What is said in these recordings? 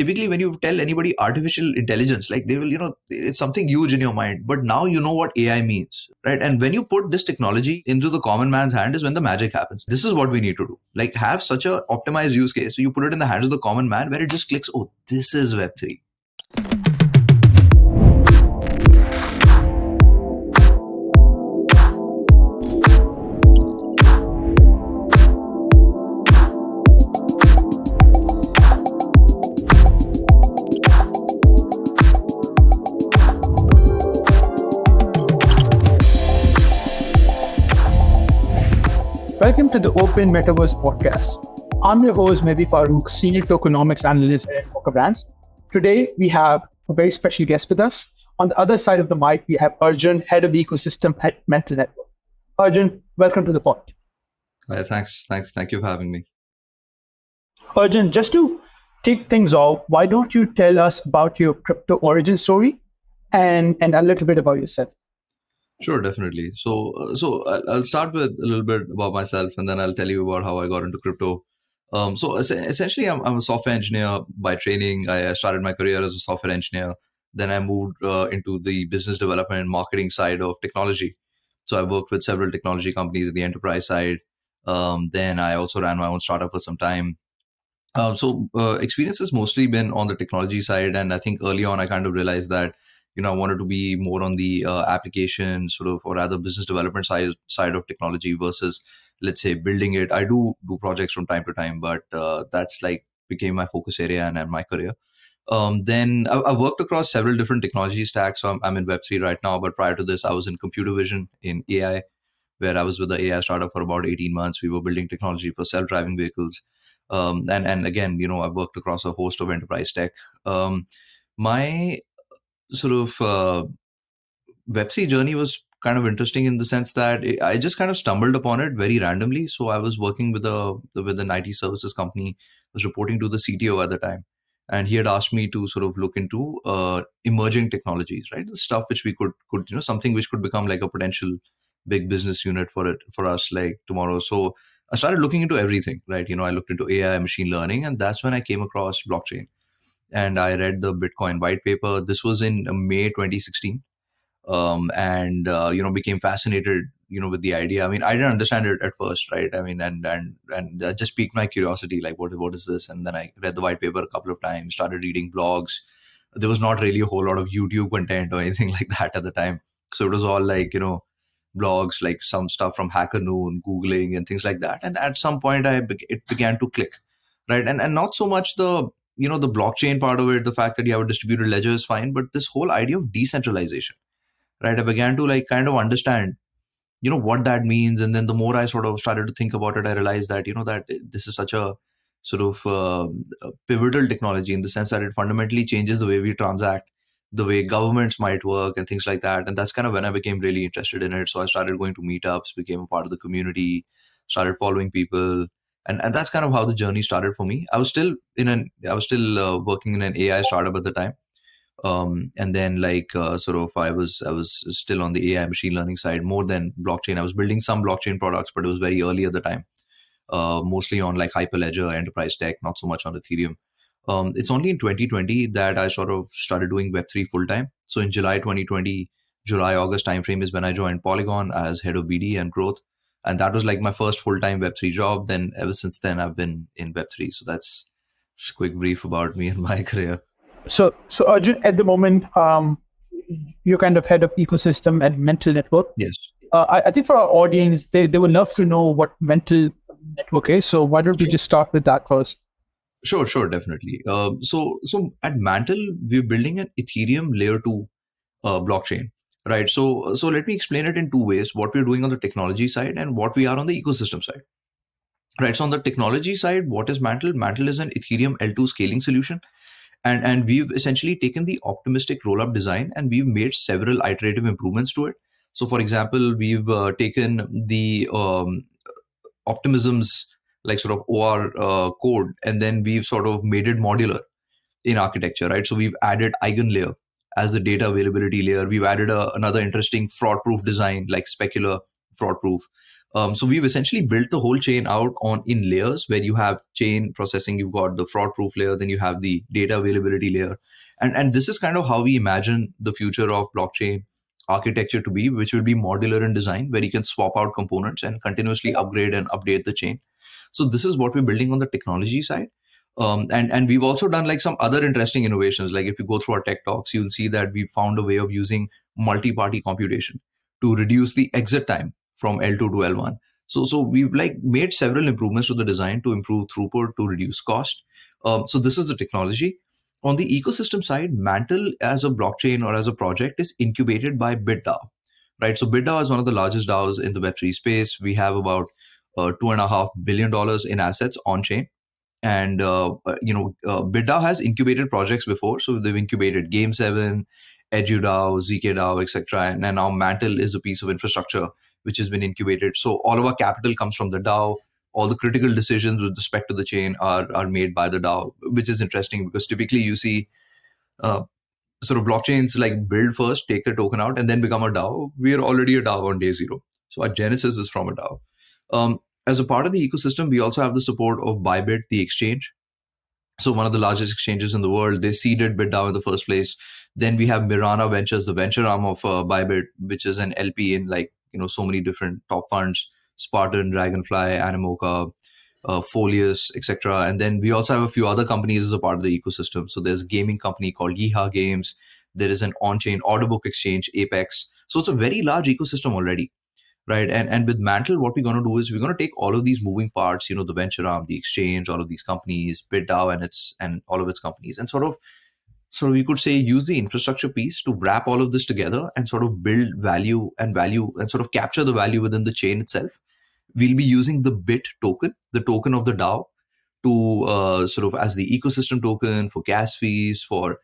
typically when you tell anybody artificial intelligence, like they will, it's something huge in your mind. But now you know what AI means, right? And when you put this technology into the common man's hand is when the magic happens. This is what we need to do. Like have such a optimized use case. So you put it in the hands of the common man where it just clicks, oh, this is Web3. Welcome to the Open Metaverse podcast. I'm your host, Mehdi Farouk, Senior Tokenomics Analyst at Animoca Brands. Today, we have a very special guest with us. On the other side of the mic, we have Arjun, Head of Ecosystem at Mantle Network. Arjun, welcome to the pod. Thanks. Thank you for having me. Arjun, just to kick things off, why don't you tell us about your crypto origin story and a little bit about yourself? Sure, definitely. So I'll start with a little bit about myself, and then I'll tell you about how I got into crypto. Essentially, I'm a software engineer by training. I started my career as a software engineer. Then I moved into the business development and marketing side of technology. So I worked with several technology companies at the enterprise side. Then I also ran my own startup for some time. Experience has mostly been on the technology side, and I think early on I kind of realized that I wanted to be more on the application sort of, or rather business development side of technology versus, let's say, building it. I do projects from time to time, but that's like became my focus area and my career. Then I've worked across several different technology stacks. So I'm in Web3 right now, but prior to this, I was in computer vision in AI, where I was with the AI startup for about 18 months. We were building technology for self-driving vehicles. And again, I've worked across a host of enterprise tech. My sort of Web3 journey was kind of interesting in the sense that I just kind of stumbled upon it very randomly. So I was working with an IT services company, was reporting to the CTO at the time. And he had asked me to sort of look into emerging technologies, right? The stuff which we could something which could become like a potential big business unit for us like tomorrow. So I started looking into everything, right? I looked into AI, machine learning, and that's when I came across blockchain. And I read the Bitcoin white paper. This was in May 2016, and became fascinated, with the idea. I mean, I didn't understand it at first, right? I mean, and that just piqued my curiosity, like what is this? And then I read the white paper a couple of times, started reading blogs. There was not really a whole lot of YouTube content or anything like that at the time, so it was all like blogs, like some stuff from Hacker Noon, Googling, and things like that. And at some point, it began to click, right? And not so much the the blockchain part of it, the fact that you have a distributed ledger is fine, but this whole idea of decentralization, right? I began to like kind of understand, what that means. And then the more I sort of started to think about it, I realized that, that this is such a sort of pivotal technology in the sense that it fundamentally changes the way we transact, the way governments might work and things like that. And that's kind of when I became really interested in it. So I started going to meetups, became a part of the community, started following people. And that's kind of how the journey started for me. I was still working in an AI startup at the time. And then I was still on the AI machine learning side more than blockchain. I was building some blockchain products, but it was very early at the time, mostly on like Hyperledger, enterprise tech, not so much on Ethereum. It's only in 2020 that I sort of started doing Web3 full time. So in July 2020, August timeframe is when I joined Polygon as head of BD and growth. And that was like my first full-time Web3 job. Then ever since then, I've been in Web3. So that's a quick brief about me and my career. So Arjun, at the moment, you're kind of head of ecosystem at Mantle Network. Yes. I think for our audience, they would love to know what Mantle Network is. So why don't we just start with that first? Sure, definitely. So at Mantle, we're building an Ethereum layer 2 blockchain. Right. So let me explain it in two ways: what we're doing on the technology side and what we are on the ecosystem side. Right. So on the technology side, what is Mantle? Mantle is an Ethereum L2 scaling solution. And we've essentially taken the optimistic rollup design and we've made several iterative improvements to it. So for example, we've taken the optimisms like sort of OR code, and then we've sort of made it modular in architecture, right? So we've added EigenLayer as the data availability layer. We've added another interesting fraud-proof design like specular fraud-proof. So we've essentially built the whole chain out on in layers where you have chain processing, you've got the fraud proof layer, then you have the data availability layer. And this is kind of how we imagine the future of blockchain architecture to be, which will be modular in design, where you can swap out components and continuously upgrade and update the chain. So this is what we're building on the technology side. And we've also done like some other interesting innovations. Like if you go through our tech talks, you'll see that we found a way of using multi-party computation to reduce the exit time from L2 to L1. So we've like made several improvements to the design to improve throughput, to reduce cost. So this is the technology. On the ecosystem side, Mantle as a blockchain or as a project is incubated by BitDAO, right? So BitDAO is one of the largest DAOs in the Web3 space. We have about $2.5 billion in assets on chain. And BitDAO has incubated projects before, so they've incubated Game7, EduDAO, ZKDAO, etc. And now Mantle is a piece of infrastructure which has been incubated. So all of our capital comes from the DAO. All the critical decisions with respect to the chain are made by the DAO, which is interesting because typically you see uh, sort of blockchains like build first, take the token out, and then become a DAO. We are already a DAO on day zero. So our genesis is from a DAO. As a part of the ecosystem, we also have the support of Bybit, the exchange. So one of the largest exchanges in the world, they seeded BitDAO in the first place. Then we have Mirana Ventures, the venture arm of Bybit, which is an LP in like so many different top funds: Spartan, Dragonfly, Animoca, Folius, etc. And then we also have a few other companies as a part of the ecosystem. So there's a gaming company called Yeehaw Games. There is an on-chain order book exchange, Apex. So it's a very large ecosystem already, right? And with Mantle, what we're going to do is we're going to take all of these moving parts, the venture arm, the exchange, all of these companies, BitDAO and all of its companies, and sort of you could say use the infrastructure piece to wrap all of this together and sort of build value and sort of capture the value within the chain itself. We'll be using the bit token, the token of the DAO, to sort of as the ecosystem token for gas fees, for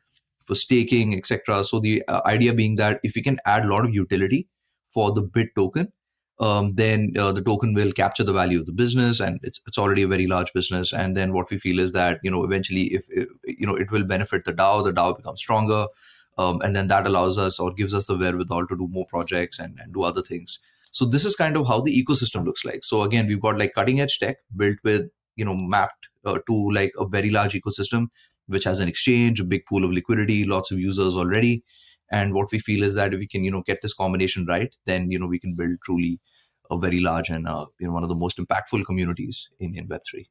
staking, etc. So the idea being that if we can add a lot of utility for the bit token, then the token will capture the value of the business, and it's already a very large business. And then what we feel is that eventually, if it will benefit the DAO becomes stronger, and then that allows us or gives us the wherewithal to do more projects and do other things. So this is kind of how the ecosystem looks like. So again, we've got like cutting edge tech built with mapped to like a very large ecosystem, which has an exchange, a big pool of liquidity, lots of users already. And what we feel is that if we can, get this combination right, then, we can build truly a very large and, one of the most impactful communities in Web3.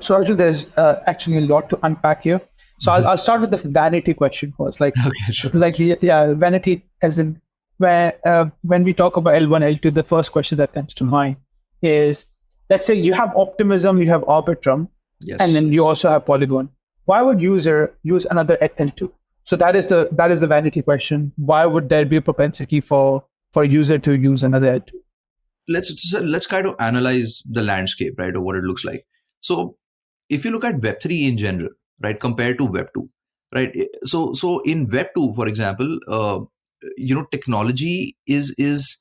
So Arjun, there's actually a lot to unpack here. So I'll start with the vanity question first. Like, Okay, sure. like vanity as in when we talk about L1, L2, the first question that comes to mind is, let's say you have Optimism, you have Arbitrum, Yes. and then you also have Polygon. Why would user use another ETH2? So that is the vanity question. Why would there be a propensity for a user to use another ETH2? Let's kind of analyze the landscape, right, or what it looks like. So if you look at Web3 in general, right, compared to Web2, right? So in Web2, for example, technology is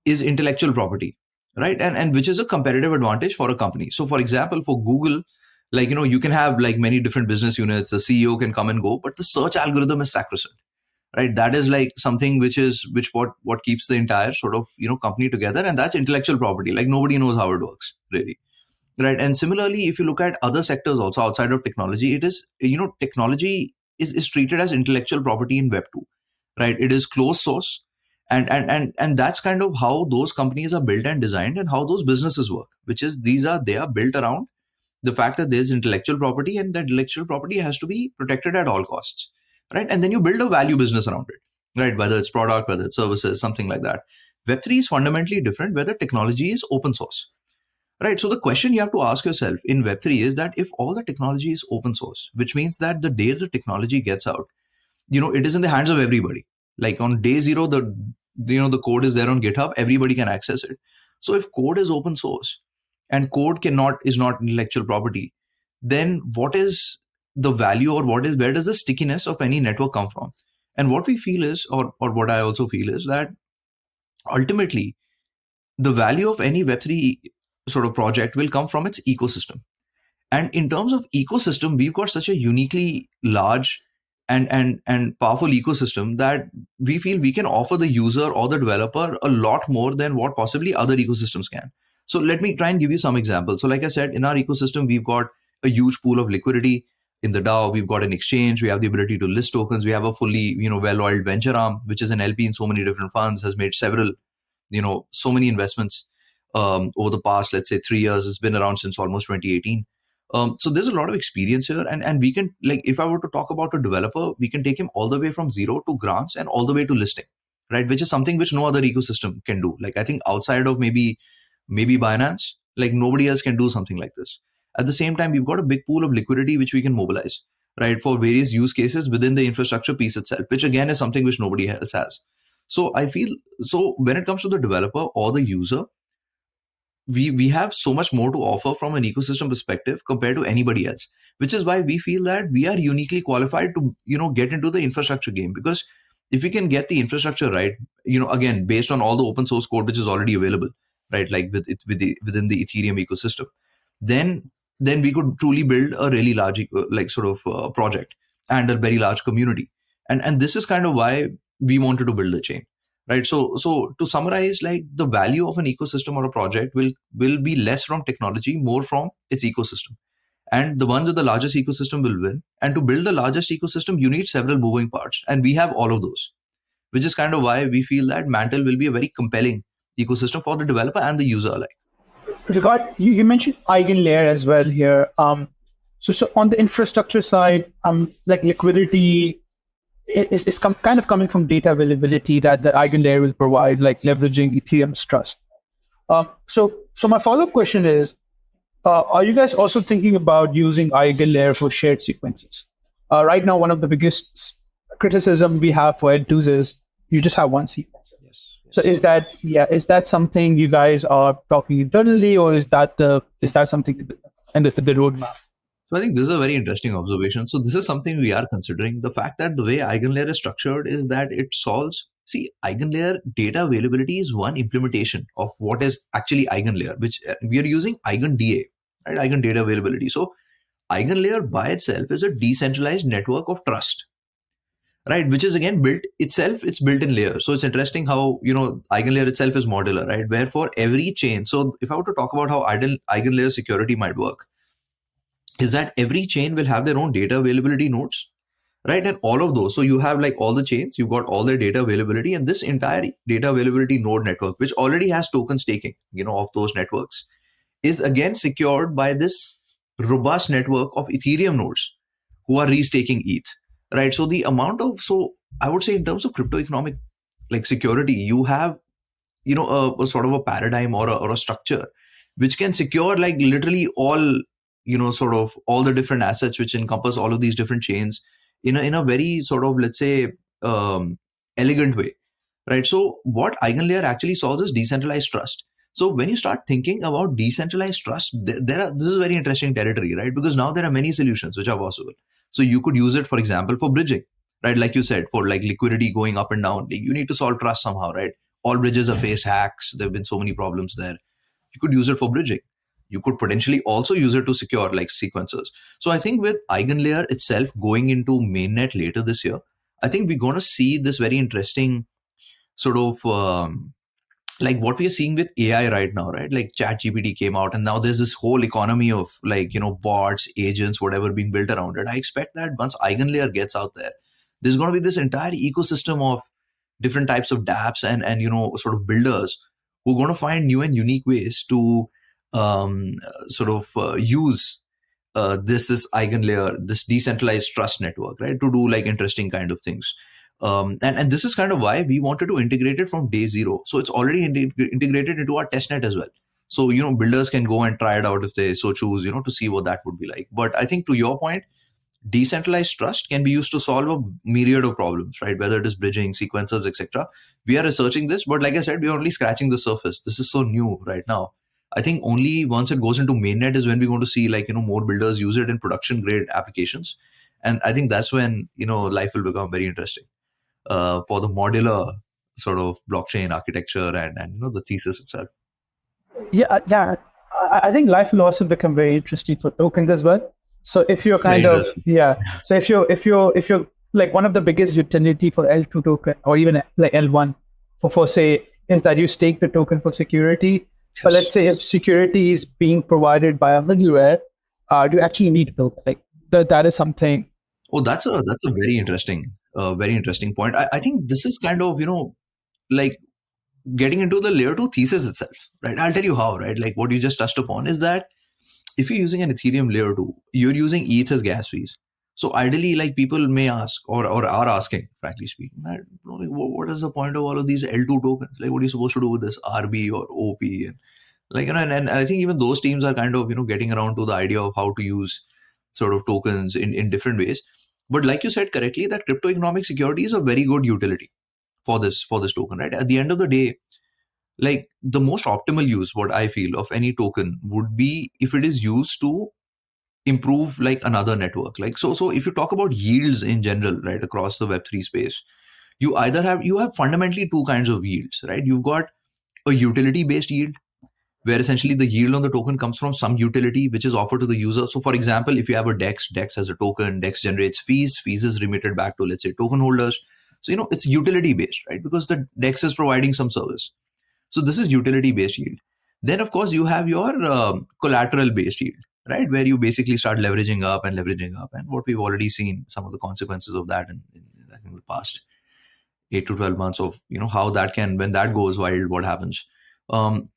intellectual property, right? And which is a competitive advantage for a company. So for example, for Google, like, you can have like many different business units, the CEO can come and go, but the search algorithm is sacrosanct, right? That is like something which what keeps the entire sort of, company together. And that's intellectual property. Like nobody knows how it works really. Right. And similarly, if you look at other sectors also outside of technology, it is, technology is treated as intellectual property in Web 2, right? It is closed source. And that's kind of how those companies are built and designed and how those businesses work, which is they are built around the fact that there's intellectual property and that intellectual property has to be protected at all costs, right? And then you build a value business around it, right? Whether it's product, whether it's services, something like that. Web3 is fundamentally different where the technology is open source. Right. So the question you have to ask yourself in Web3 is that if all the technology is open source, which means that the day the technology gets out, it is in the hands of everybody. Like on day zero, the code is there on GitHub, everybody can access it. So if code is open source and code is not intellectual property, then what is the value or where does the stickiness of any network come from? And what we feel is, or what I also feel is that ultimately the value of any Web3 sort of project will come from its ecosystem. And in terms of ecosystem, we've got such a uniquely large and powerful ecosystem that we feel we can offer the user or the developer a lot more than what possibly other ecosystems can. So let me try and give you some examples. So like I said, in our ecosystem, we've got a huge pool of liquidity. In the DAO, we've got an exchange. We have the ability to list tokens. We have a fully, well-oiled venture arm, which is an LP in so many different funds, has made several, so many investments over the past, let's say, 3 years. It's been around since almost 2018. So there's a lot of experience here, and we can, like, if I were to talk about a developer, we can take him all the way from zero to grants and all the way to listing, right? Which is something which no other ecosystem can do. Like, I think outside of maybe Binance, like nobody else can do something like this. At the same time, we've got a big pool of liquidity which we can mobilize, right, for various use cases within the infrastructure piece itself, which again is something which nobody else has. So I feel, so when it comes to the developer or the user, we have so much more to offer from an ecosystem perspective compared to anybody else, which is why we feel that we are uniquely qualified to get into the infrastructure game. Because if we can get the infrastructure right, again, based on all the open source code which is already available, right, like within the Ethereum ecosystem, then we could truly build a really large project and a very large community. And this is kind of why we wanted to build the chain, right? So to summarize, like, the value of an ecosystem or a project will be less from technology, more from its ecosystem, and the ones with the largest ecosystem will win. And to build the largest ecosystem, you need several moving parts, and we have all of those, which is kind of why we feel that Mantle will be a very compelling ecosystem for the developer and the user alike. You mentioned EigenLayer as well here. So on the infrastructure side, like liquidity is kind of coming from data availability that the EigenLayer will provide, like leveraging Ethereum's trust. So my follow-up question is, are you guys also thinking about using EigenLayer for shared sequences? Right now, one of the biggest criticism we have for Ed2s is you just have one sequence. Yes. So is that something you guys are talking internally, or is that something in the roadmap? So I think this is a very interesting observation. So this is something we are considering. The fact that the way EigenLayer is structured is that it solves, see, EigenLayer data availability is one implementation of what is actually EigenLayer, which we are using EigenDA, right? Eigen data availability. So EigenLayer by itself is a decentralized network of trust, right? Which is again built itself, it's built in layers. So it's interesting how, EigenLayer itself is modular, right? Where for every chain, so if I were to talk about how EigenLayer security might work, is that every chain will have their own data availability nodes, right? And all of those, so you have like all the chains, you've got all their data availability, and this entire data availability node network, which already has token staking, of those networks, is again secured by this robust network of Ethereum nodes who are restaking ETH, right? So the amount of, so I would say in terms of crypto economic like security, you have, a sort of a paradigm or a structure which can secure like literally all, sort of all the different assets which encompass all of these different chains in a very sort of, let's say, elegant way, right? So what EigenLayer actually solves is decentralized trust. So when you start thinking about decentralized trust, this is very interesting territory, right? Because now there are many solutions which are possible. So you could use it, for example, for bridging, right? Like you said, for like liquidity going up and down, like you need to solve trust somehow, right? All bridges have faced hacks. There have been so many problems there. You could use it for bridging. You could potentially also use it to secure like sequencers. So I think with EigenLayer itself going into mainnet later this year, I think we're going to see this very interesting sort of like what we are seeing with AI right now, right? Like ChatGPT came out, and now there's this whole economy of like, bots, agents, whatever being built around it. I expect that once EigenLayer gets out there, there's going to be this entire ecosystem of different types of dApps and sort of builders who are going to find new and unique ways to use this EigenLayer, this decentralized trust network, right, to do like interesting kind of things. And this is kind of why we wanted to integrate it from day zero. So it's already integrated into our testnet as well. So, builders can go and try it out if they so choose, to see what that would be like. But I think to your point, decentralized trust can be used to solve a myriad of problems, right? Whether it is bridging, sequencers, etc. We are researching this, but like I said, we are only scratching the surface. This is so new right now. I think only once it goes into mainnet is when we're going to see like, more builders use it in production grade applications. And I think that's when, life will become very interesting for the modular sort of blockchain architecture and the thesis itself. Yeah. I think life will also become very interesting for tokens as well. So if you're kind of, so if you're like one of the biggest utility for L2 token or even like L1 for say is that you stake the token for security. But let's Yes. say if security is being provided by a middleware, do you actually need a token? Like that is something. Oh, that's a very interesting point. I think this is kind of, like getting into the layer two thesis itself, right? I'll tell you how, right? Like what you just touched upon is that if you're using an Ethereum layer two, you're using ETH as gas fees. So ideally, like people may ask or are asking, frankly speaking, right, like, what is the point of all of these L2 tokens? Like, what are you supposed to do with this RB or OP? And like, and I think even those teams are kind of, getting around to the idea of how to use sort of tokens in different ways. But like you said correctly, that crypto economic security is a very good utility for this token, right? At the end of the day, like the most optimal use, what I feel, of any token would be if it is used to improve like another network. Like so if you talk about yields in general, right, across the Web3 space, you have fundamentally two kinds of yields, right? You've got a utility based yield, where essentially the yield on the token comes from some utility which is offered to the user. So for example, if you have a dex has a token, dex generates fees is remitted back to, let's say, token holders. So it's utility based, right? Because the dex is providing some service. So this is utility based yield. Then of course you have your collateral based yield, right, where you basically start leveraging up, and what we've already seen some of the consequences of that in I think the past 8 to 12 months of how that can, when that goes wild, what happens. Um,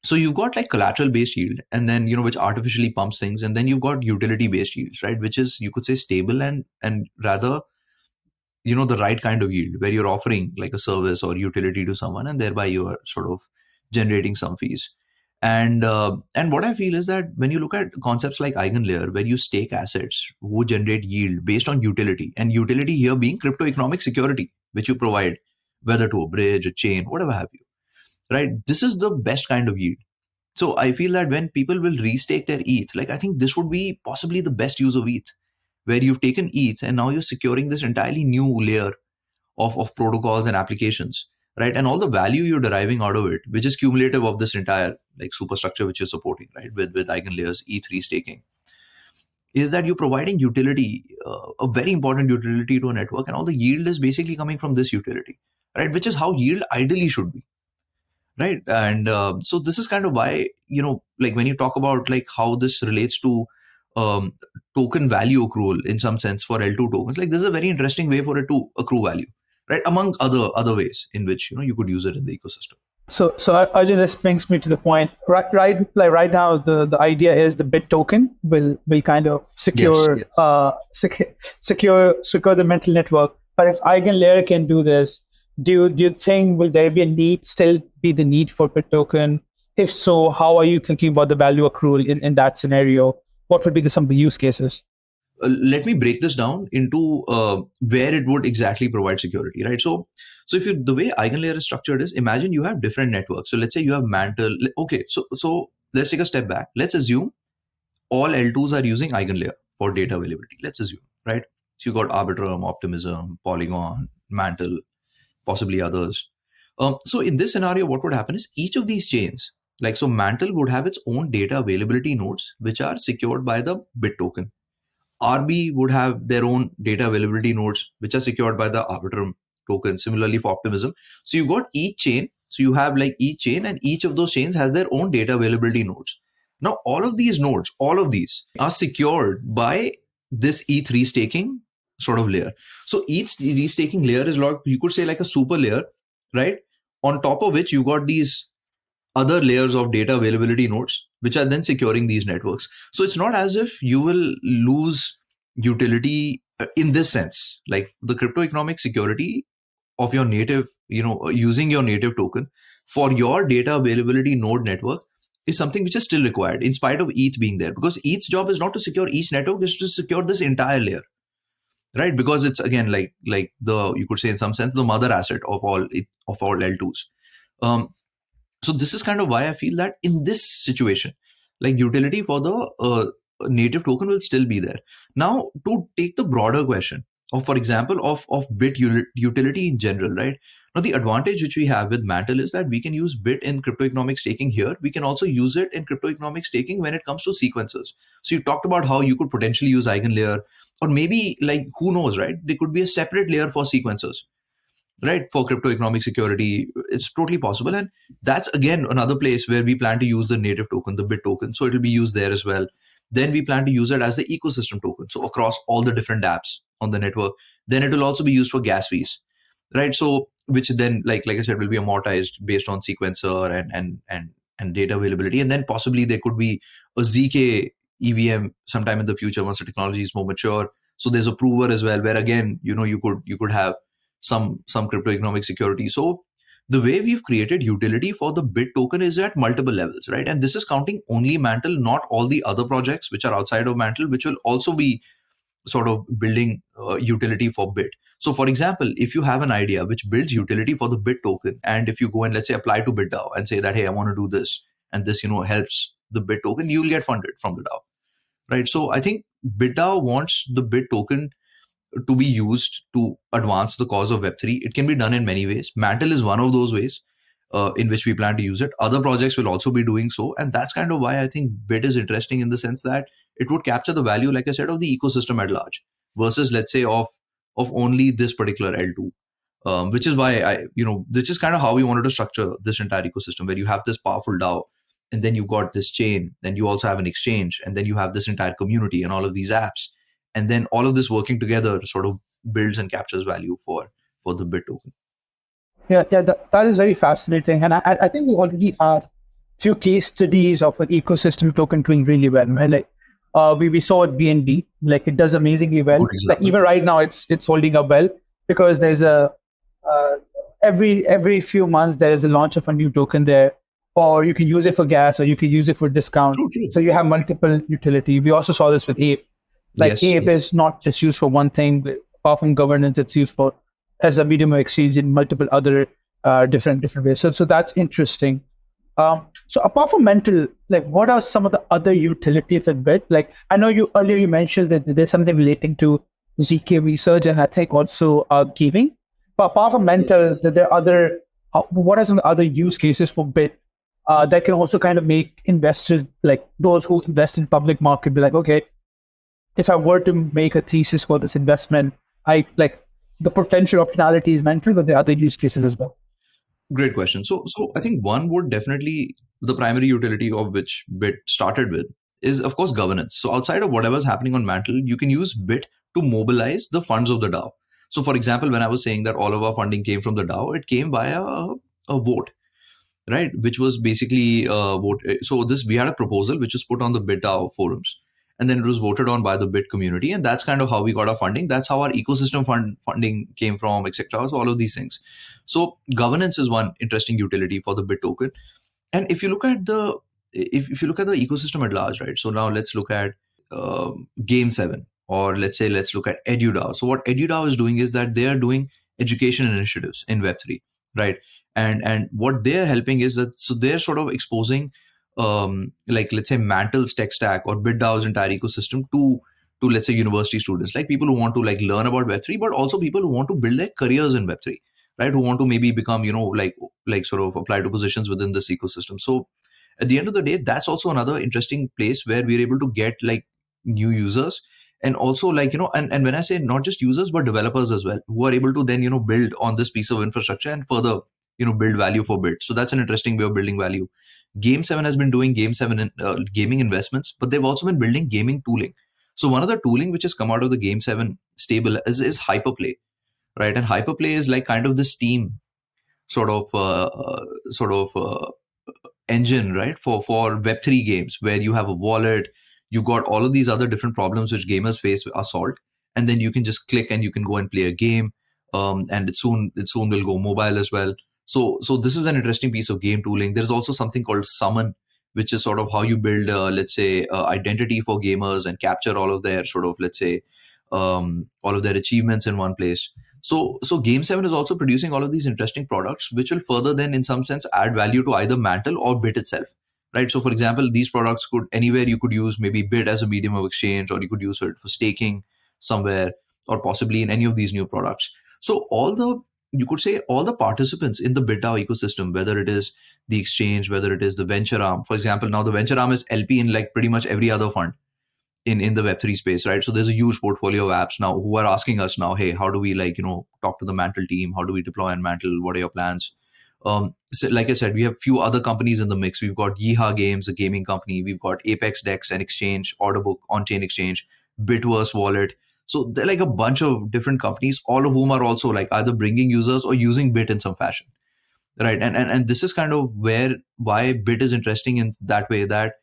so you've got like collateral based yield, and then which artificially pumps things, and then you've got utility based yields, right, which is, you could say, stable and rather the right kind of yield, where you're offering like a service or utility to someone, and thereby you are sort of generating some fees. And what I feel is that when you look at concepts like EigenLayer, where you stake assets who generate yield based on utility, and utility here being crypto economic security, which you provide, whether to a bridge, a chain, whatever have you, right, this is the best kind of yield. So I feel that when people will restake their ETH, like I think this would be possibly the best use of ETH, where you've taken ETH and now you're securing this entirely new layer of protocols and applications, right? And all the value you're deriving out of it, which is cumulative of this entire like superstructure which you're supporting, right? With EigenLayer's E3 staking, is that you're providing utility, a very important utility to a network, and all the yield is basically coming from this utility, right? Which is how yield ideally should be, right? And so this is kind of why, like when you talk about like how this relates to um, token value accrual in some sense for L2 tokens, like this is a very interesting way for it to accrue value, right, among other ways in which you could use it in the ecosystem. So Arjun, this brings me to the point. Like right now, the idea is the bit token will kind of Yes. secure the mental network. But if EigenLayer can do this, do you think will there be a need, still be the need for bit token? If so, how are you thinking about the value accrual in that scenario? What would be some of the use cases? Let me break this down into where it would exactly provide security, right? So if you, the way EigenLayer is structured is, imagine you have different networks. So let's say you have Mantle. Okay, so let's take a step back. Let's assume all L2s are using EigenLayer for data availability. Let's assume, right? So you got Arbitrum, Optimism, Polygon, Mantle, possibly others. So in this scenario, what would happen is each of these chains, like so Mantle would have its own data availability nodes, which are secured by the bit token. RB would have their own data availability nodes, which are secured by the Arbitrum token. Similarly for Optimism. So you got each chain. So you have like each chain, and each of those chains has their own data availability nodes. Now, all of these nodes, all of these are secured by this E3 staking sort of layer. So each restaking layer is like, you could say, like a super layer, right? On top of which you got these other layers of data availability nodes, which are then securing these networks. So it's not as if you will lose utility in this sense. Like the crypto economic security of your native, using your native token for your data availability node network is something which is still required in spite of ETH being there, because ETH's job is not to secure each network, it's to secure this entire layer, right? Because it's again like the, you could say in some sense, the mother asset of all L2s. So this is kind of why I feel that in this situation, like utility for the native token will still be there. Now, to take the broader question of, for example, of bit utility in general, right? Now, the advantage which we have with Mantle is that we can use bit in crypto economic staking here. We can also use it in crypto economic staking when it comes to sequencers. So you talked about how you could potentially use EigenLayer or maybe like who knows, right? There could be a separate layer for sequencers, right? For crypto economic security, it's totally possible. And that's again another place where we plan to use the native token, the bit token. So it'll be used there as well. Then we plan to use it as the ecosystem token. So across all the different apps on the network. Then it will also be used for gas fees, right? So which then, like I said, will be amortized based on sequencer and data availability. And then possibly there could be a ZK EVM sometime in the future once the technology is more mature. So there's a prover as well, where again, you could have some crypto economic security. So the way we've created utility for the bit token is at multiple levels, right? And this is counting only Mantle, not all the other projects which are outside of Mantle, which will also be sort of building utility for bit. So for example, if you have an idea which builds utility for the bit token, and if you go and let's say apply to BitDAO and say that, hey, I want to do this, and this helps the bit token, you'll get funded from the DAO, right? So I think BitDAO wants the bit token to be used to advance the cause of Web3. It can be done in many ways. Mantle is one of those ways in which we plan to use it. Other projects will also be doing so. And that's kind of why I think Bit is interesting in the sense that it would capture the value, like I said, of the ecosystem at large versus, let's say, of only this particular L2. Which is why this is kind of how we wanted to structure this entire ecosystem, where you have this powerful DAO, and then you've got this chain, then you also have an exchange, and then you have this entire community and all of these apps. And then all of this working together sort of builds and captures value for the bit token. Yeah, that is very fascinating. And I think we already have few case studies of an ecosystem token doing really well, right? Like we saw at BNB, like it does amazingly well. Like even right now, it's holding up well because there's a every few months there is a launch of a new token there, or you can use it for gas, or you can use it for discount. True. So you have multiple utility. We also saw this with Ape. Like Ape is not just used for one thing, but apart from governance, it's used for as a medium of exchange in multiple other different ways. So that's interesting. So apart from Mantle, like what are some of the other utilities in Bit? Like I know you mentioned that there's something relating to ZK research and I think also gaming. But apart from Mantle, there are other. What are some other use cases for Bit that can also kind of make investors, like those who invest in public market, be like, okay, if I were to make a thesis for this investment, I like the potential optionality is Mantle, but there are other use cases as well. Great question. So I think one would definitely, the primary utility of which Bit started with is, of course, governance. So outside of whatever's happening on Mantle, you can use Bit to mobilize the funds of the DAO. So for example, when I was saying that all of our funding came from the DAO, it came via a vote, right? Which was basically a vote. So we had a proposal which was put on the BitDAO forums, and then it was voted on by the Bit community, and that's kind of how we got our funding. That's how our ecosystem funding came from, etc. So all of these things. So governance is one interesting utility for the Bit token. And if you look at the ecosystem at large, right? So now let's look at Game 7, or let's look at EduDAO. So what EduDAO is doing is that they are doing education initiatives in Web3, right? And what they're helping is that, so they're sort of exposing like let's say Mantle's tech stack or BitDAO's entire ecosystem to let's say university students, like people who want to like learn about Web3, but also people who want to build their careers in Web3, right? Who want to maybe become, like sort of apply to positions within this ecosystem. So at the end of the day, that's also another interesting place where we're able to get like new users, and also like, and when I say not just users, but developers as well, who are able to then, build on this piece of infrastructure and further, build value for Bit. So that's an interesting way of building value. Game 7 has been doing gaming investments, but they've also been building gaming tooling. So one of the tooling which has come out of the Game 7 stable is Hyperplay, right? And Hyperplay is like kind of the Steam sort of engine, right? For Web3 games, where you have a wallet, you got all of these other different problems which gamers face are solved, and then you can just click and you can go and play a game, and it soon will go mobile as well. So this is an interesting piece of game tooling. There's also something called Summon, which is sort of how you build, let's say, identity for gamers and capture all of their sort of, let's say, all of their achievements in one place. So Game 7 is also producing all of these interesting products, which will further then, in some sense, add value to either Mantle or Bit itself, right? So, for example, these products could anywhere you could use maybe Bit as a medium of exchange, or you could use it for staking somewhere, or possibly in any of these new products. So you could say all the participants in the BitDAO ecosystem, whether it is the exchange, whether it is the venture arm. For example, now the venture arm is LP in like pretty much every other fund in the Web3 space, right? So there's a huge portfolio of apps now who are asking us now, hey, how do we talk to the Mantle team? How do we deploy on Mantle? What are your plans? So like I said, we have a few other companies in the mix. We've got Yeehaw Games, a gaming company. We've got Apex Dex, an exchange, Orderbook, on-chain exchange, Bitverse Wallet. So they're like a bunch of different companies, all of whom are also like either bringing users or using Bit in some fashion, right? And this is kind of why Bit is interesting in that way, that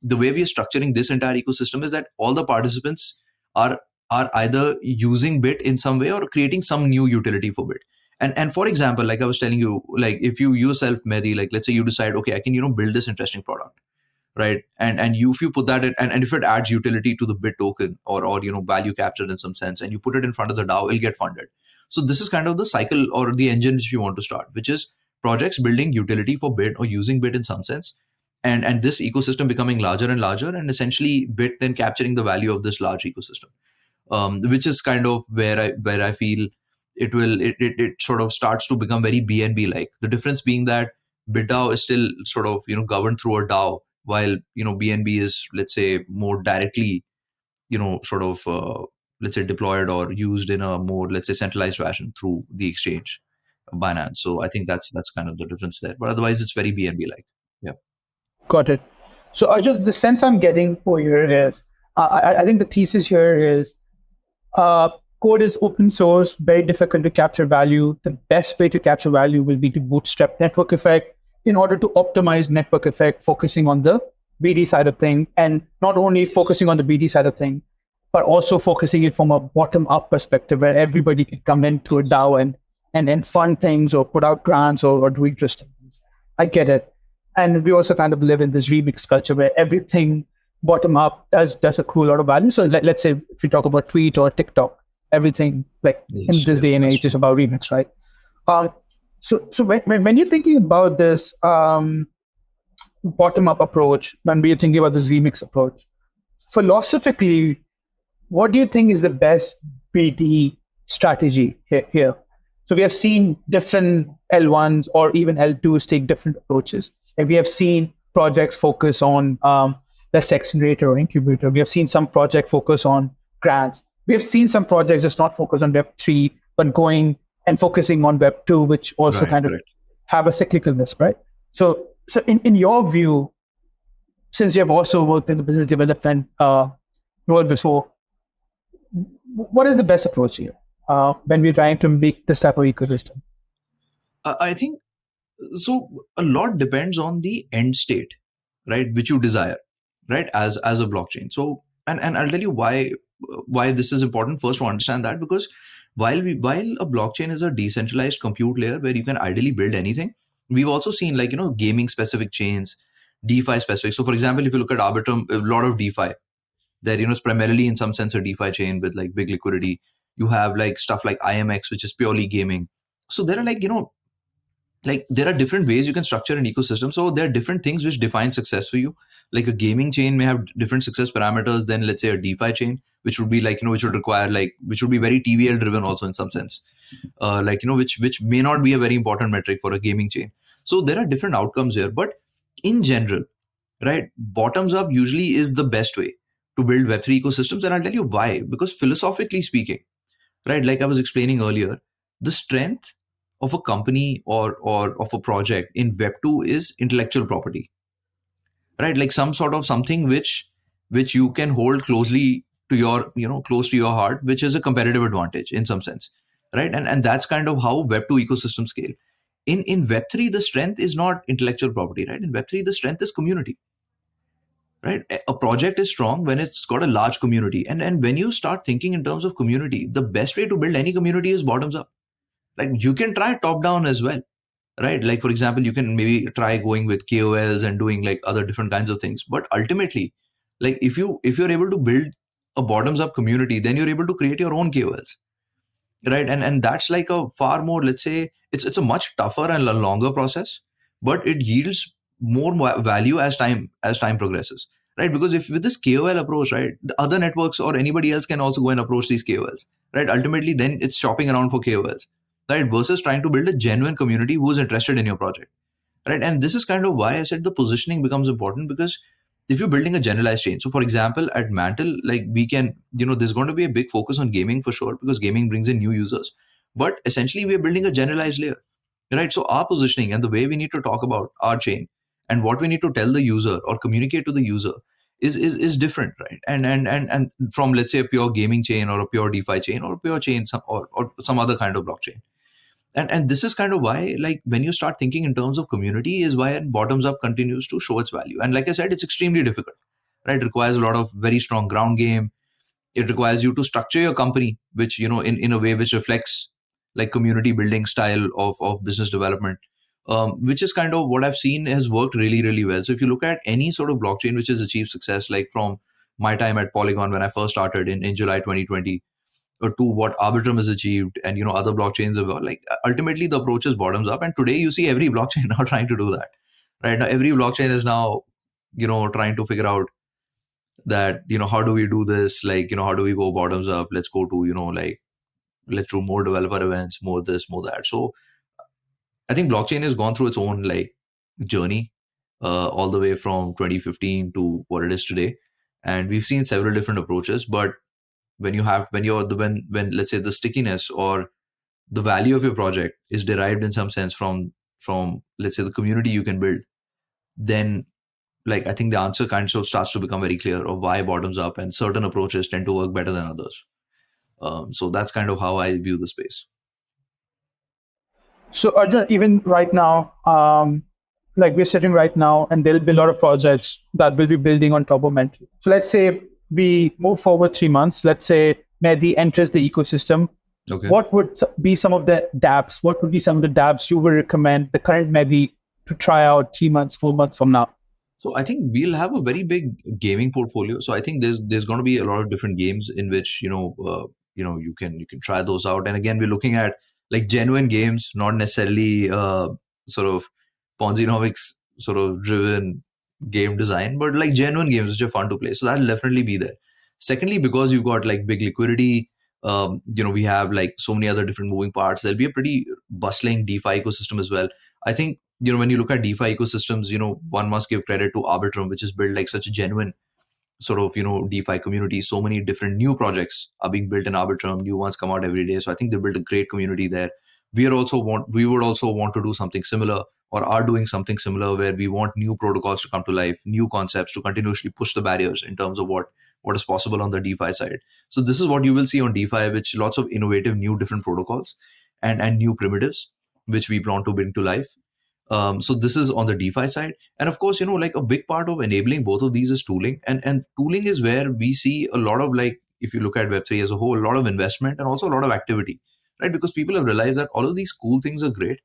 the way we are structuring this entire ecosystem is that all the participants are either using Bit in some way or creating some new utility for Bit. And for example, like I was telling you, like if you yourself, Mehdi, like let's say you decide, okay, I can build this interesting product, right? And you, if you put that in, and if it adds utility to the Bit token, or value captured in some sense, and you put it in front of the DAO, it'll get funded. So this is kind of the cycle or the engine which you want to start, which is projects building utility for Bit or using Bit in some sense, and this ecosystem becoming larger and larger, and essentially Bit then capturing the value of this large ecosystem, which is kind of where I feel it sort of starts to become very BNB like. The difference being that BitDAO is still sort of governed through a DAO, while BNB is, let's say, more directly sort of let's say deployed or used in a more, let's say, centralized fashion through the exchange, Binance. So I think that's kind of the difference there. But otherwise, it's very BNB like. Yeah. Got it. So Arjun, the sense I'm getting for here is, I think the thesis here is, code is open source, very difficult to capture value. The best way to capture value will be to bootstrap network effect in order to optimize network effect, focusing on the BD side of thing, and not only focusing on the BD side of thing, but also focusing it from a bottom-up perspective where everybody can come into a DAO and fund things or put out grants or do interesting things. I get it. And we also kind of live in this remix culture where everything bottom up does accrue a lot of value. So let's say if we talk about Tweet or TikTok, everything like in this day and age is about remix, right? So when you're thinking about this bottom up approach, when we're thinking about this remix approach, philosophically, what do you think is the best BD strategy here? So we have seen different L1s or even L2s take different approaches. And we have seen projects focus on, let's say, accelerator or incubator. We have seen some project focus on grants. We have seen some projects just not focus on Web3, but going and focusing on Web2, which also have a cyclicalness, right? So in your view, since you have also worked in the business development role before, what is the best approach here when we're trying to make this type of ecosystem? I think so. A lot depends on the end state, right, which you desire, right, as a blockchain. So, and I'll tell you why this is important. First, to understand that, because while a blockchain is a decentralized compute layer where you can ideally build anything, we've also seen gaming specific chains, DeFi specific. So, for example, if you look at Arbitrum, a lot of DeFi there, it's primarily in some sense a DeFi chain with like big liquidity. You have like stuff like IMX, which is purely gaming. So there are there are different ways you can structure an ecosystem. So there are different things which define success for you. Like a gaming chain may have different success parameters than, let's say, a DeFi chain, which would be which would require which would be very TVL driven also in some sense. Which may not be a very important metric for a gaming chain. So there are different outcomes here. But in general, right, bottoms up usually is the best way to build Web3 ecosystems. And I'll tell you why. Because philosophically speaking, right, like I was explaining earlier, the strength of a company or of a project in Web2 is intellectual property, right? Like some sort of something which you can hold closely to your, close to your heart, which is a competitive advantage in some sense, right? And that's kind of how Web2 ecosystems scale. In Web3, the strength is not intellectual property, right? In Web3, the strength is community. Right? A project is strong when it's got a large community. And when you start thinking in terms of community, the best way to build any community is bottoms up. Like you can try top down as well, right? Like, for example, you can maybe try going with KOLs and doing like other different kinds of things. But ultimately, like if you're able to build a bottoms up community, then you're able to create your own KOLs, right? And that's like a far more, let's say, it's a much tougher and a longer process, but it yields more value as time progresses, right? Because if with this KOL approach, right, the other networks or anybody else can also go and approach these KOLs, right? Ultimately, then it's shopping around for KOLs, right? Versus trying to build a genuine community who's interested in your project, right? And this is kind of why I said the positioning becomes important, because if you're building a generalized chain, so for example, at Mantle, like we can, there's going to be a big focus on gaming for sure because gaming brings in new users. But essentially, we're building a generalized layer, right? So our positioning and the way we need to talk about our chain and what we need to tell the user or communicate to the user is different, right? And from, let's say, a pure gaming chain or a pure DeFi chain or a pure chain, or some other kind of blockchain. And this is kind of why, like, when you start thinking in terms of community, is why bottoms up continues to show its value. And like I said, it's extremely difficult, right? It requires a lot of very strong ground game. It requires you to structure your company, which, in a way which reflects like community building style of business development, which is kind of what I've seen has worked really, really well. So if you look at any sort of blockchain which has achieved success, like from my time at Polygon when I first started in July 2020, or to what Arbitrum has achieved, and other blockchains have, like, ultimately the approach is bottoms up. And today you see every blockchain now trying to do that. Right now, every blockchain is now trying to figure out that how do we do this, like how do we go bottoms up, let's go to like let's do more developer events, more this, more that. So I think blockchain has gone through its own like journey, all the way from 2015 to what it is today, and we've seen several different approaches. But when let's say the stickiness or the value of your project is derived in some sense from let's say the community you can build, then, like, I think the answer kind of starts to become very clear of why bottoms up and certain approaches tend to work better than others. So that's kind of how I view the space. So Arjun, even right now, like we're sitting right now, and there'll be a lot of projects that will be building on top of Mantle. So let's say we move forward 3 months. Let's say Mehdi enters the ecosystem. Okay. What would be some of the dApps? What would be some of the dApps you would recommend the current Mehdi to try out 3 months, 4 months from now? So I think we'll have a very big gaming portfolio. So I think there's going to be a lot of different games in which you can try those out. And again, we're looking at like genuine games, not necessarily sort of Ponzi-nomics sort of driven game design, but like genuine games which are fun to play. So that'll definitely be there. Secondly, because you've got like big liquidity, we have like so many other different moving parts. There'll be a pretty bustling DeFi ecosystem as well. I think when you look at DeFi ecosystems, one must give credit to Arbitrum, which is built like such a genuine sort of DeFi community. So many different new projects are being built in Arbitrum. New ones come out every day. So I think they built a great community there. We would also want to do something similar, or are doing something similar, where we want new protocols to come to life, new concepts to continuously push the barriers in terms of what is possible on the DeFi side. So this is what you will see on DeFi, which lots of innovative new different protocols and new primitives, which we want to bring to life. So this is on the DeFi side. And of course, like a big part of enabling both of these is tooling. And tooling is where we see a lot of, like, if you look at Web3 as a whole, a lot of investment and also a lot of activity, right? Because people have realized that all of these cool things are great,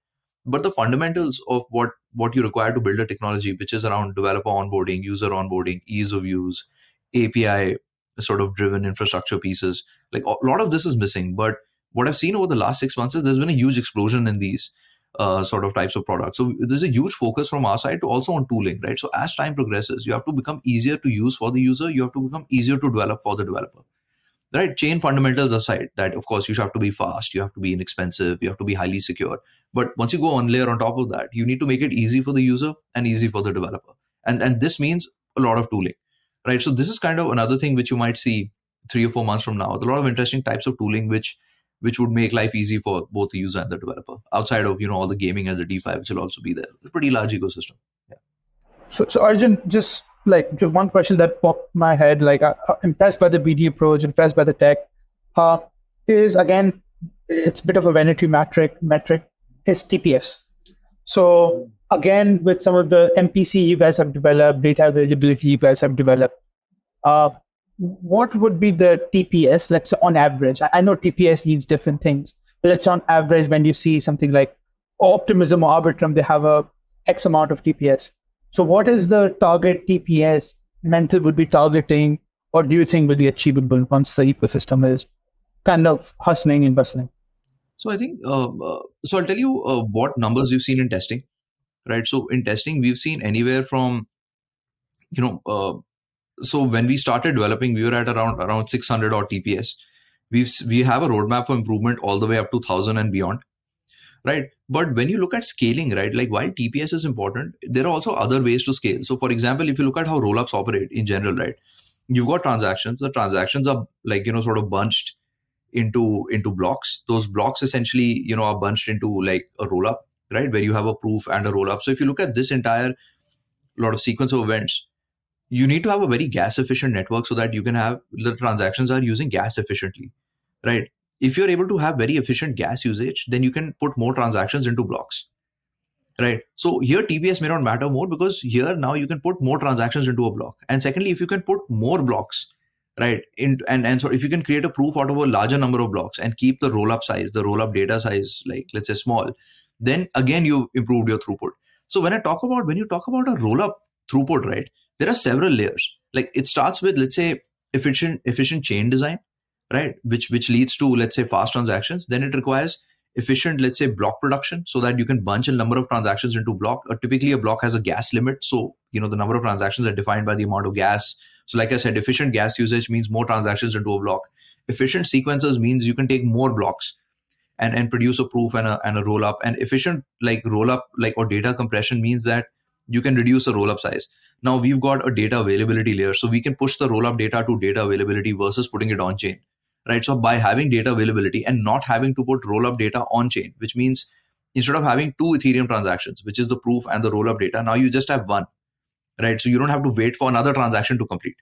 but the fundamentals of what you require to build a technology, which is around developer onboarding, user onboarding, ease of use, API sort of driven infrastructure pieces, like a lot of this is missing. But what I've seen over the last 6 months is there's been a huge explosion in these sort of types of products. So there's a huge focus from our side to also on tooling, right? So as time progresses, you have to become easier to use for the user. You have to become easier to develop for the developer, right? Chain fundamentals aside, that of course you have to be fast, you have to be inexpensive, you have to be highly secure. But once you go on layer on top of that, you need to make it easy for the user and easy for the developer. And this means a lot of tooling, right? So this is kind of another thing which you might see 3 or 4 months from now. A lot of interesting types of tooling which would make life easy for both the user and the developer, outside of all the gaming and the DeFi, which will also be there. A pretty large ecosystem. Yeah. So Arjun, just one question that popped my head, like I'm impressed by the BD approach, impressed by the tech. Is again, it's a bit of a vanity metric is TPS. So again, with some of the MPC you guys have developed, data availability you guys have developed, what would be the TPS, let's say on average? I know TPS needs different things, but let's say on average, when you see something like Optimism or Arbitrum, they have a X amount of TPS. So what is the target TPS Mantle would be targeting, or do you think will be achievable once the ecosystem is kind of hustling and bustling? So I think, so I'll tell you what numbers we've seen in testing, right? So in testing, we've seen anywhere from, so when we started developing, we were at around 600 or TPS. We have a roadmap for improvement all the way up to 1,000 and beyond, right? But when you look at scaling, right, like while TPS is important, there are also other ways to scale. So for example, if you look at how rollups operate in general, right, you've got transactions. The transactions are like, sort of bunched into blocks. Those blocks essentially, are bunched into like a rollup, right, where you have a proof and a rollup. So if you look at this entire lot of sequence of events, you need to have a very gas efficient network so that you can have the transactions are using gas efficiently, right? If you're able to have very efficient gas usage, then you can put more transactions into blocks, right? So here TPS may not matter more because here now you can put more transactions into a block. And secondly, if you can put more blocks, right, and so if you can create a proof out of a larger number of blocks and keep the roll up size, the roll up data size, like let's say small, then again you improved your throughput. So when you talk about a roll up throughput, right, there are several layers. Like it starts with, let's say, efficient chain design, right, which leads to, let's say, fast transactions. Then it requires efficient, let's say, block production so that you can bunch a number of transactions into block. Typically a block has a gas limit, so the number of transactions are defined by the amount of gas. So like I said, efficient gas usage means more transactions into a block. Efficient sequencers means you can take more blocks and produce a proof and a roll up. And efficient like roll up like or data compression means that you can reduce the roll up size. Now we've got a data availability layer, so we can push the roll up data to data availability versus putting it on chain, right? So by having data availability and not having to put roll up data on chain, which means instead of having two Ethereum transactions, which is the proof and the roll up data, now you just have one, right? So you don't have to wait for another transaction to complete,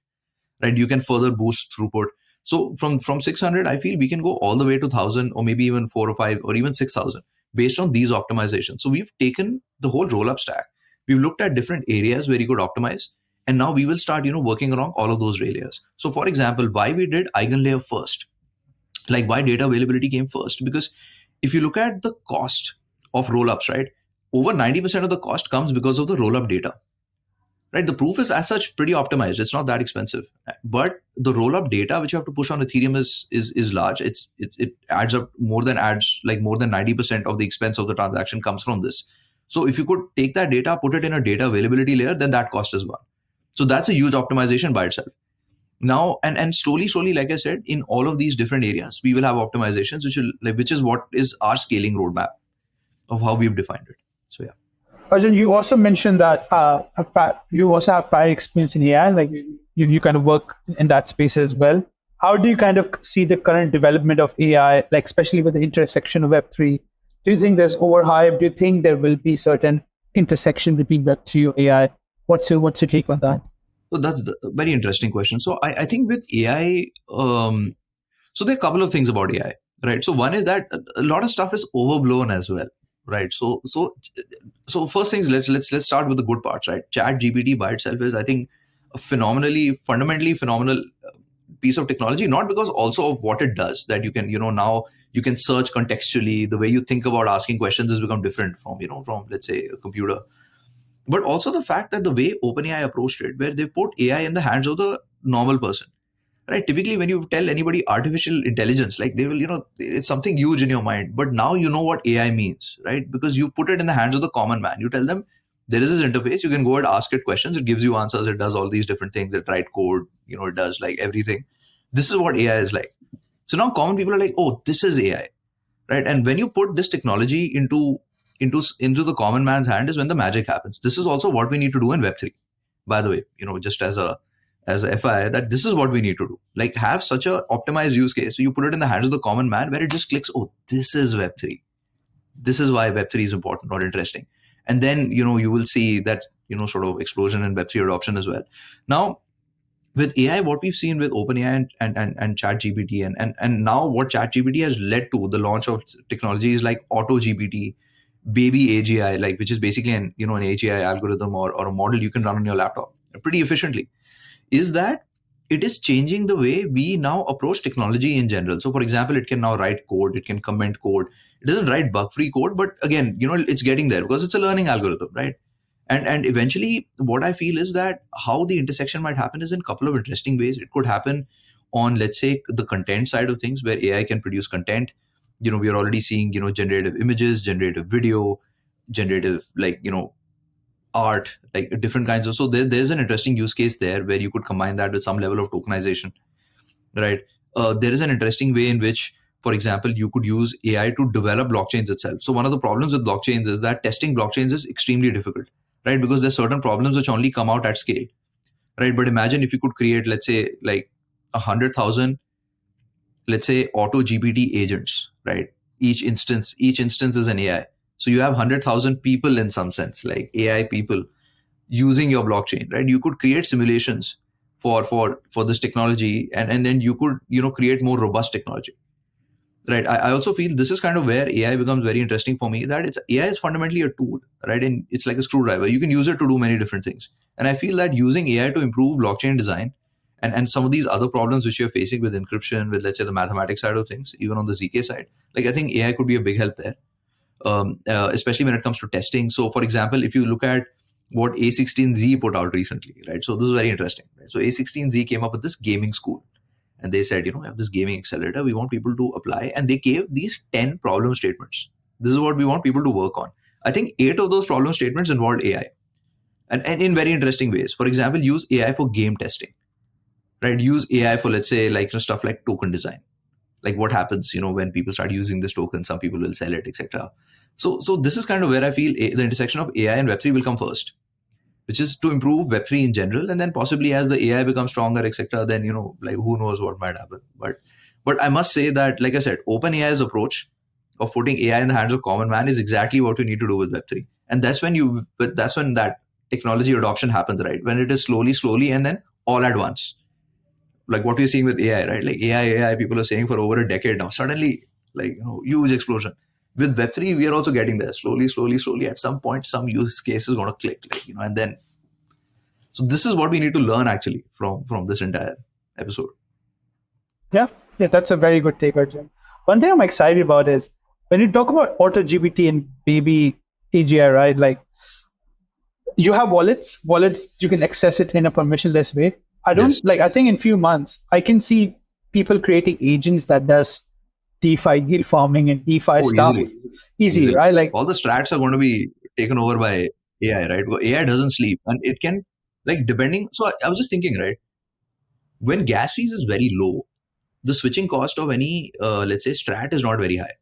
right? You can further boost throughput. So from 600, I feel we can go all the way to 1,000 or maybe even 4 or 5 or even 6,000 based on these optimizations. So we've taken the whole roll up stack. We've looked at different areas where you could optimize. And now we will start, working along all of those areas. So for example, why we did EigenLayer first, like why data availability came first, because if you look at the cost of rollups, right, over 90% of the cost comes because of the rollup data, right? The proof is as such pretty optimized. It's not that expensive, but the rollup data which you have to push on Ethereum is large. It adds up more than 90% of the expense of the transaction comes from this. So if you could take that data, put it in a data availability layer, then that cost is gone. So that's a huge optimization by itself. Now and slowly, like I said, in all of these different areas, we will have optimizations, which is what is our scaling roadmap of how we've defined it. So yeah. Arjun, you also mentioned that you also have prior experience in AI, like you kind of work in that space as well. How do you kind of see the current development of AI, like especially with the intersection of Web3? Do you think there's overhype? Do you think there will be certain intersection between Web3 or AI? What's your take on that? So that's a very interesting question. So I think with AI, so there are a couple of things about AI, right? So one is that a lot of stuff is overblown as well, right? So first things, let's start with the good parts, right? ChatGPT by itself is, I think, a fundamentally phenomenal piece of technology, not because also of what it does, that you can, now you can search contextually. The way you think about asking questions has become different from let's say a computer. But also the fact that the way OpenAI approached it, where they put AI in the hands of the normal person, right? Typically, when you tell anybody artificial intelligence, like they will, it's something huge in your mind. But now you know what AI means, right? Because you put it in the hands of the common man. You tell them there is this interface. You can go and ask it questions. It gives you answers. It does all these different things. It write code. It does like everything. This is what AI is like. So now common people are like, oh, this is AI, right? And when you put this technology into the common man's hand is when the magic happens. This is also what we need to do in Web3, by the way, just as a FI, that this is what we need to do. Like have such a optimized use case. So you put it in the hands of the common man where it just clicks, oh, this is Web3. This is why Web3 is important or interesting. And then, you will see that, sort of explosion in Web3 adoption as well. Now, with AI, what we've seen with OpenAI and ChatGPT and now what ChatGPT has led to, the launch of technologies like AutoGPT, Baby AGI, like which is basically an AGI algorithm or a model you can run on your laptop pretty efficiently, is that it is changing the way we now approach technology in general. So for example, it can now write code, it can comment code. It doesn't write bug-free code, but again, it's getting there because it's a learning algorithm, right? And eventually what I feel is that how the intersection might happen is in a couple of interesting ways. It could happen on, let's say, the content side of things where AI can produce content. We are already seeing, generative images, generative video, generative, art, like different kinds of, so there's an interesting use case there where you could combine that with some level of tokenization, right? There is an interesting way in which for example, you could use AI to develop blockchains itself. So one of the problems with blockchains is that testing blockchains is extremely difficult, right? Because there's certain problems which only come out at scale, right? But imagine if you could create, let's say, like 100,000, let's say, auto GPT agents, right? Each instance is an AI. So you have 100,000 people in some sense, like AI people using your blockchain, right? You could create simulations for this technology, and then you could create more robust technology, right? I also feel this is kind of where AI becomes very interesting for me. That it's AI is fundamentally a tool, right? And it's like a screwdriver. You can use it to do many different things. And I feel that using AI to improve blockchain design and some of these other problems which you're facing with encryption, with let's say the mathematics side of things, even on the ZK side, like I think AI could be a big help there, especially when it comes to testing. So, for example, if you look at what A16Z put out recently, right? So this is very interesting. Right? So A16Z came up with this gaming school, and they said, we have this gaming accelerator. We want people to apply, and they gave these 10 problem statements. This is what we want people to work on. I think 8 of those problem statements involved AI, and in very interesting ways. For example, use AI for game testing, right? Use AI for, let's say, like stuff like token design. Like what happens, when people start using this token, some people will sell it, etc. So this is kind of where I feel the intersection of AI and Web3 will come first, which is to improve Web3 in general, and then possibly as the AI becomes stronger, etc. Then like who knows what might happen. But I must say that, like I said, OpenAI's approach of putting AI in the hands of common man is exactly what you need to do with Web3, and that's when that technology adoption happens, right? When it is slowly, and then all at once. Like what we're seeing with AI, right? Like AI, people are saying for over a decade now. Suddenly, like huge explosion. With Web3, we are also getting there slowly. At some point, some use case is going to click, like and then. So this is what we need to learn actually from this entire episode. Yeah, that's a very good take, Arjun. One thing I'm excited about is when you talk about Auto GPT and baby AGI, right? Like you have wallets you can access it in a permissionless way. Yes. I think in few months I can see people creating agents that does DeFi, yield farming and DeFi stuff easy, right? Like all the strats are going to be taken over by AI, right? AI doesn't sleep, and it can, like, depending. So I was just thinking, right? When gas fees is very low, the switching cost of any, let's say, strat is not very high,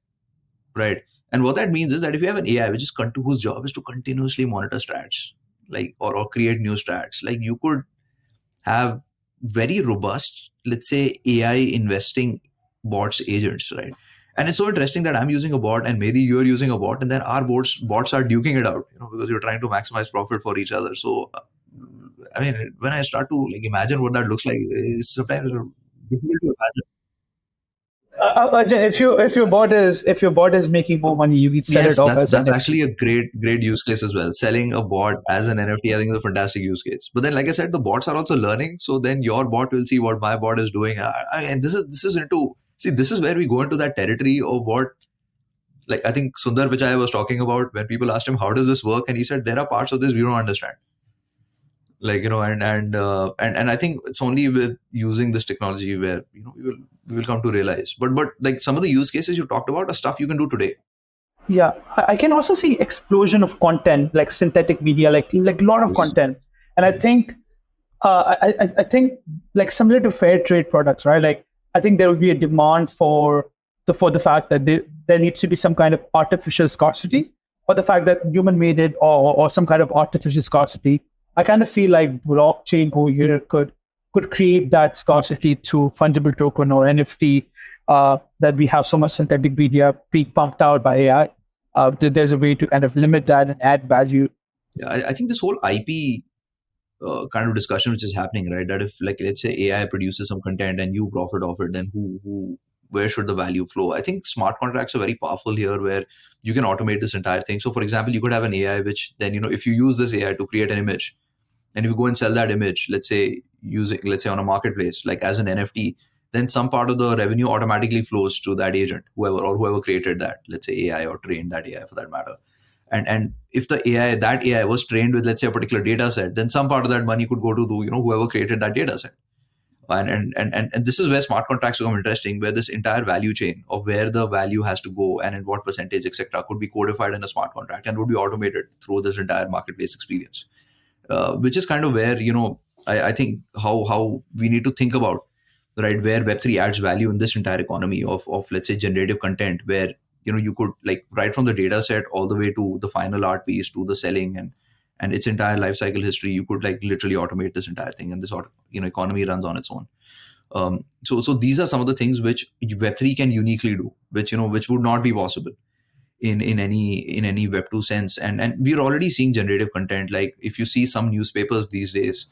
right? And what that means is that if you have an AI whose job is to continuously monitor strats, like or create new strats, like you could have very robust, let's say, AI investing bots agents, right? And it's so interesting that I'm using a bot and maybe you're using a bot, and then our bots are duking it out, because you're trying to maximize profit for each other. So, I mean, when I start to like imagine what that looks like, it's sometimes difficult to imagine. Ajay, if your bot is making more money, you can sell it Yes, off that's as an that's NFT. actually a great use case as well. Selling a bot as an NFT, I think, is a fantastic use case. But then, like I said, the bots are also learning. So then your bot will see what my bot is doing, and this is where we go into that territory of what, like, I think Sundar Pichai was talking about when people asked him how does this work, and he said there are parts of this we don't understand. Like and I think it's only with using this technology where we will come to realize. But like some of the use cases you talked about are stuff you can do today. Yeah, I can also see explosion of content like synthetic media, like a lot of content, and I think I think like similar to fair trade products, right? Like I think there will be a demand for the fact that there needs to be some kind of artificial scarcity, or the fact that human made it, or some kind of artificial scarcity. I kind of feel like blockchain over here could create that scarcity through fungible token or NFT. That we have so much synthetic media being pumped out by AI. There's a way to kind of limit that and add value. Yeah, I think this whole IP kind of discussion which is happening, right? That if, like, let's say AI produces some content and you profit off it, then where should the value flow? I think smart contracts are very powerful here, where you can automate this entire thing. So, for example, you could have an AI which then, if you use this AI to create an image, and if you go and sell that image, let's say on a marketplace, like as an NFT, then some part of the revenue automatically flows to that agent, whoever created that, let's say AI, or trained that AI for that matter. And if that AI was trained with, let's say, a particular data set, then some part of that money could go to whoever created that data set. And this is where smart contracts become interesting, where this entire value chain of where the value has to go and in what percentage, etc., could be codified in a smart contract and would be automated through this entire marketplace experience. Which is kind of where I think how we need to think about right? Where Web3 adds value in this entire economy of let's say generative content, where you could like right from the data set all the way to the final art piece to the selling and its entire life cycle history, you could like literally automate this entire thing, and this economy runs on its own. So these are some of the things which Web3 can uniquely do, which would not be possible in any Web2 sense. And we're already seeing generative content. Like if you see some newspapers these days,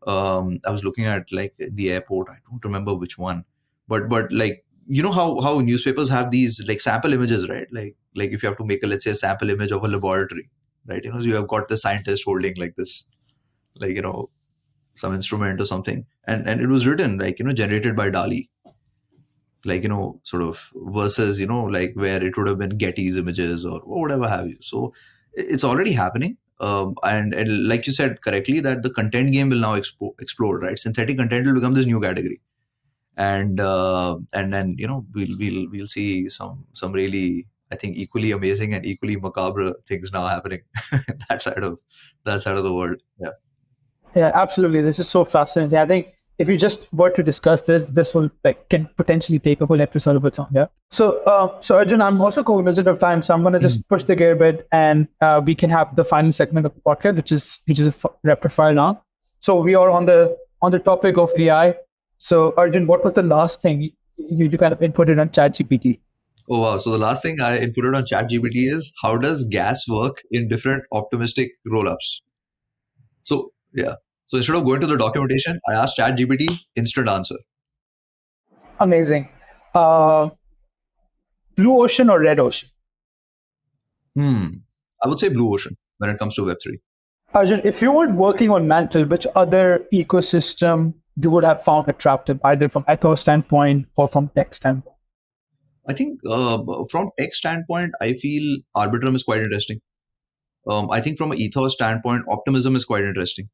I was looking at like the airport, I don't remember which one, but like how newspapers have these like sample images, right? Like if you have to make a, let's say, a sample image of a laboratory, right? So you have got the scientist holding like this, like some instrument or something, and it was written like generated by DALI, like sort of, versus like where it would have been Getty's images or whatever have you. So it's already happening. And like you said correctly, that the content game will now explode, right? Synthetic content will become this new category, and then we'll see some really, I think, equally amazing and equally macabre things now happening that side of the world. Yeah. Yeah, absolutely. This is so fascinating. I think if you just were to discuss this, this will like can potentially take a whole episode of its own. Yeah. So Arjun, I'm also cognizant of time, so I'm going to just push the gear a bit, and we can have the final segment of the podcast, which is a rapid fire now. So we are on the topic of AI. So Arjun, what was the last thing you kind of inputted on ChatGPT? Oh wow! So the last thing I inputted on ChatGPT is how does gas work in different optimistic rollups. So yeah. So instead of going to the documentation, I asked ChatGPT, instant answer. Amazing. Blue ocean or red ocean? I would say blue ocean when it comes to Web3. Arjun, if you weren't working on Mantle, which other ecosystem you would have found attractive, either from ethos standpoint or from tech standpoint? I think from tech standpoint, I feel Arbitrum is quite interesting. I think from an ethos standpoint, Optimism is quite interesting.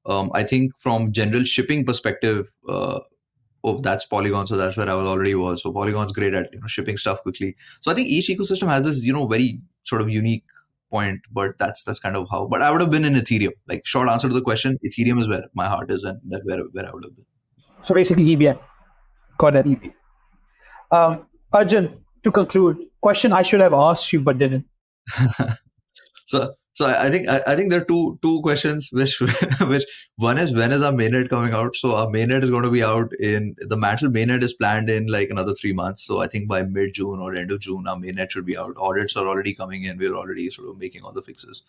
I think from general shipping perspective, that's Polygon, so that's where I already was. So Polygon's great at shipping stuff quickly. So I think each ecosystem has this very sort of unique point, but that's kind of how. But I would have been in Ethereum. Like short answer to the question, Ethereum is where my heart is, and that's where I would have been. So basically, EVM. Got it. Arjun, to conclude, question I should have asked you but didn't. So I think there are two questions which which one is, when is our mainnet coming out? So our mainnet is going to be out in the Mantle mainnet is planned in like another 3 months. So I think by mid June or end of June our mainnet should be out. Audits are already coming in. We're already sort of making all the fixes.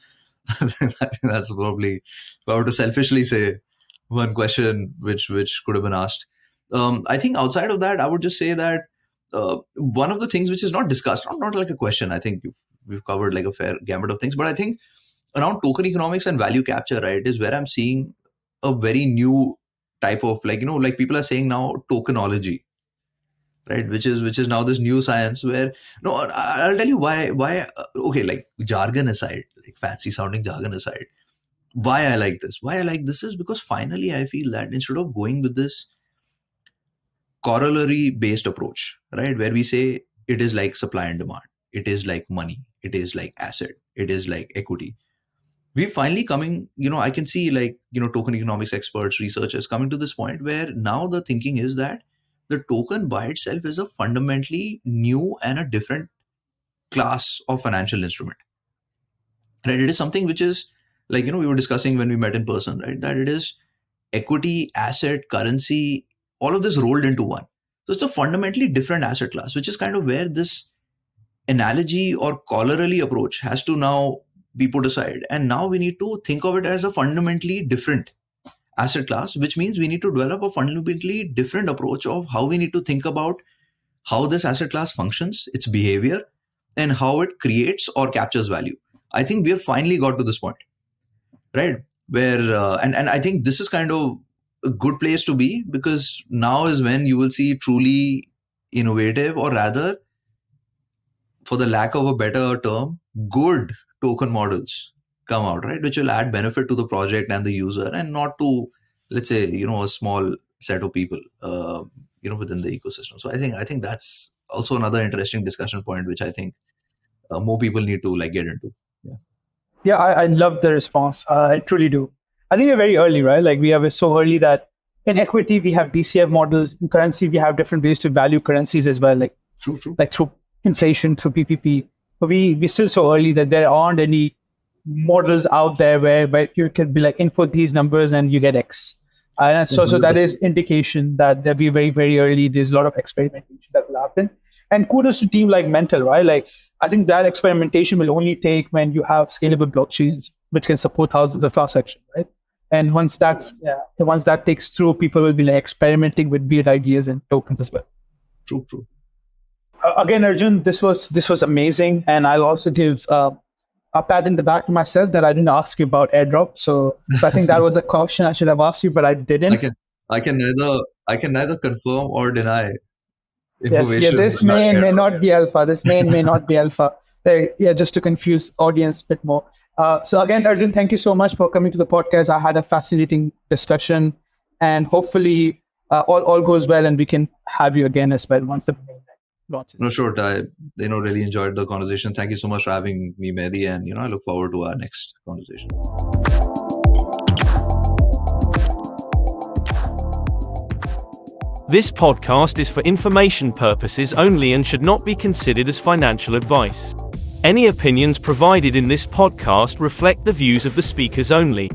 I think that's probably, if I were to selfishly say, one question which could have been asked. I think outside of that, I would just say that one of the things which is not discussed, not like a question. I think we've covered like a fair gamut of things, but I think around token economics and value capture, right, is where I'm seeing a very new type of like people are saying now tokenology, right, which is now this new science where no, I'll tell you why. Okay, like jargon aside, like fancy sounding jargon aside, why I like this is because finally I feel that instead of going with this corollary based approach, right, where we say it is like supply and demand, it is like money, it is like asset, it is like equity, we finally coming, I can see like token economics experts, researchers coming to this point where now the thinking is that the token by itself is a fundamentally new and a different class of financial instrument, right? It is something which is like we were discussing when we met in person, right, that it is equity, asset, currency, all of this rolled into one. So it's a fundamentally different asset class, which is kind of where this analogy or corollary approach has to now be put aside. And now we need to think of it as a fundamentally different asset class, which means we need to develop a fundamentally different approach of how we need to think about how this asset class functions, its behavior, and how it creates or captures value. I think we have finally got to this point, right? Where, and I think this is kind of a good place to be, because now is when you will see truly innovative, or rather, for the lack of a better term, good token models come out, right? Which will add benefit to the project and the user, and not to, let's say, a small set of people, within the ecosystem. So I think that's also another interesting discussion point, which I think more people need to like get into. Yeah. Yeah, I love the response. I truly do. I think we're very early, right? Like we are so early that in equity, we have DCF models. In currency, we have different ways to value currencies as well, like like through inflation, through PPP. But we're still so early that there aren't any models out there where you can be like input these numbers and you get X. And so that is indication that they'll be very, very early. There's a lot of experimentation that will happen. And kudos to team like Mantle, right? Like, I think that experimentation will only take when you have scalable blockchains, which can support thousands of transactions, right? And once that takes through, people will be like experimenting with weird ideas and tokens as well. True. Again, Arjun, this was amazing. And I'll also give a pat in the back to myself that I didn't ask you about airdrop. So I think that was a question I should have asked you, but I didn't. I can neither confirm or deny information. Yes, this may not be alpha. This may not be alpha. Just to confuse audience a bit more. So again, Arjun, thank you so much for coming to the podcast. I had a fascinating discussion, and hopefully all goes well, and we can have you again as well once the launches. No, sure. I really enjoyed the conversation. Thank you so much for having me, Mehdi, and I look forward to our next conversation. This podcast is for information purposes only and should not be considered as financial advice. Any opinions provided in this podcast reflect the views of the speakers only.